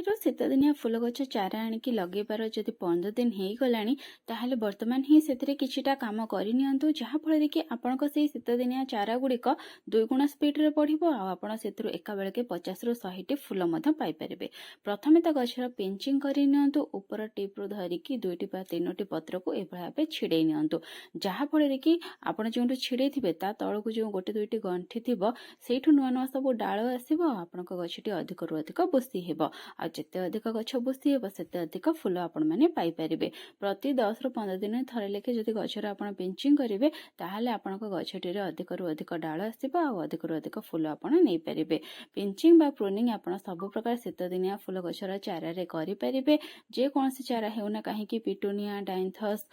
ନର୍ସରୀରୁ ଶୀତଦିନିଆ ଫୁଲ ଗଛ ଚାରା ଆଣିକି ଲଗେଇବାର ଯଦି 15 ଦିନ ହେଇଗଲାଣି ତାହେଲେ ବର୍ତ୍ତମାନ ହିଁ ସେଥିରେ କିଛିଟା କାମ କରିନିଅନ୍ତୁ, ଯାହାଫଳରେ କି ଆପଣଙ୍କ ସେଇ ଶୀତଦିନିଆ ଚାରା ଗୁଡ଼ିକ ଦୁଇଗୁଣ ସ୍ପିଡରେ ବଢ଼ିବ ଆଉ ଆପଣ ସେଥିରୁ ଏକାବେଳକେ 50ରୁ 100ଟି ଫୁଲ ମଧ୍ୟ ପାଇପାରିବେ। ପ୍ରଥମେ ତ ଗଛର ପିଞ୍ଚିଂ କରିନିଅନ୍ତୁ, ଉପର ଟିପ୍ରୁ ଧରିକି 2ଟି ବା 3ଟି ପତ୍ରକୁ ଏଭଳି ଭାବେ ଛିଡ଼େଇ ନିଅନ୍ତୁ, ଯାହାଫଳରେ କି ଆପଣ ଯେଉଁଠୁ ଛିଡ଼େଇଥିବେ ତା ତଳକୁ ଯେଉଁ 1-2ଟି ଗଣ୍ଠି ଥିବ ସେଇଠୁ ନୂଆ ନୂଆ ସବୁ ଡାଳ ଆସିବ ଆଉ ଆପଣଙ୍କ ଗଛଟି ଅଧିକରୁ ଅଧିକ ବୁସ୍ତି ହେବ। ଆଉ ଯେତେ ଅଧିକ ଗଛ ବୁସ୍ତି ହେବ ସେତେ ଅଧିକ ଫୁଲ ଆପଣମାନେ ପାଇପାରିବେ। ପ୍ରତି 10ରୁ 15 ଦିନରେ ଥରେ ଲେଖେ ଯଦି ଗଛରେ ଆପଣ ପିଞ୍ଚିଂ କରିବେ ତାହେଲେ ଆପଣଙ୍କ ଗଛଟିରେ ଅଧିକରୁ ଅଧିକ ଡାଳ ଆସିବ ଆଉ ଅଧିକରୁ ଅଧିକ ଫୁଲ ଆପଣ ନେଇପାରିବେ। ପିଞ୍ଚିଂ ବା ପ୍ରୁନିଂ ଆପଣ ସବୁ ପ୍ରକାର ଶୀତଦିନିଆ ଫୁଲ ଗଛର ଚାରାରେ କରିପାରିବେ। ଯେକୌଣସି ଚାରା ହେଉନା କାହିଁକି, ପିଟୁନିଆ, ଡାଇନ୍ଥସ୍,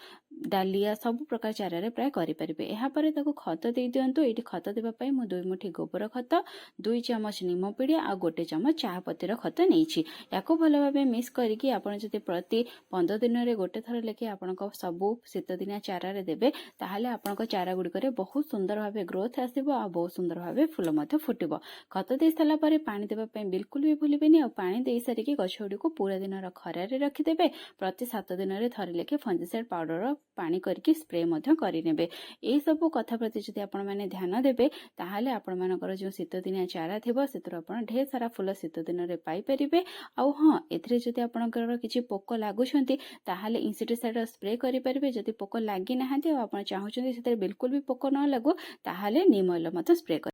ଡାଲିଆ ସବୁ ପ୍ରକାର ଚାରାରେ ପ୍ରାୟ କରିପାରିବେ। ଏହାପରେ ତାକୁ ଖତ ଦେଇଦିଅନ୍ତୁ। ଏଇଠି ଖତ ଦେବା ପାଇଁ ମୁଁ 2 ମୁଠି ଗୋବର ଖତ, 2 ଚାମଚ ନିମ ପିଡ଼ିଆ ଆଉ 1 ଚାମଚ ଚାହା ପତିର ଖତ ନେଇଛି। ୟାକୁ ଭଲ ଭାବେ ମିକ୍ସ କରିକି ଆପଣ ଯଦି ପ୍ରତି 15 ଦିନରେ ଗୋଟେ ଥର ଲେଖେ ଆପଣଙ୍କ ସବୁ ଶୀତଦିନିଆ ଚାରାରେ ଦେବେ ତାହେଲେ ଆପଣଙ୍କ ଚାରା ଗୁଡ଼ିକରେ ବହୁତ ସୁନ୍ଦର ଭାବେ ଗ୍ରୋଥ ଆସିବ ଆଉ ବହୁତ ସୁନ୍ଦର ଭାବେ ଫୁଲ ମଧ୍ୟ ଫୁଟିବ। ଖତ ଦେଇ ସାରିଲା ପରେ ପାଣି ଦେବା ପାଇଁ ବିଲକୁଲ ବି ଭୁଲିବେନି ଆଉ ପାଣି ଦେଇ ସାରିକି ଗଛ ଗୁଡ଼ିକୁ ପୁରା ଦିନର ଖରାରେ ରଖିଦେବେ। ପ୍ରତି 7 ଦିନରେ ଥରେ ଲେଖେ ଫଞ୍ଜିସାଇଡ୍ ପାଉଡର ପାଣି କରିକି ସ୍ପ୍ରେ ମଧ୍ୟ କରିନେବେ। ଏହିସବୁ କଥା ପ୍ରତି ଯଦି ଆପଣମାନେ ଧ୍ୟାନ ଦେବେ ତାହେଲେ ଆପଣମାନଙ୍କର ଯେଉଁ ଶୀତଦିନିଆ ଚାରା ଥିବ ସେଥିରୁ ଆପଣ ଢେର ସାରା ଫୁଲ ଶୀତ ଦିନରେ ପାଇପାରିବେ। ଆଉ ହଁ, ଏଥିରେ ଯଦି ଆପଣଙ୍କର କିଛି ପୋକ ଲାଗୁଛନ୍ତି ତାହେଲେ ଇନସେକ୍ଟିସାଇଡ୍ ସ୍ପ୍ରେ କରିପାରିବେ। ଯଦି ପୋକ ଲାଗି ନାହାନ୍ତି ଆଉ ଆପଣ ଚାହୁଁଛନ୍ତି ସେଥିରେ ବିଲକୁଲ ବି ପୋକ ନ ଲାଗୁ ତାହେଲେ ନିମ୍ ଅଏଲ ମଧ୍ୟ ସ୍ପ୍ରେ କରିପାରିବେ।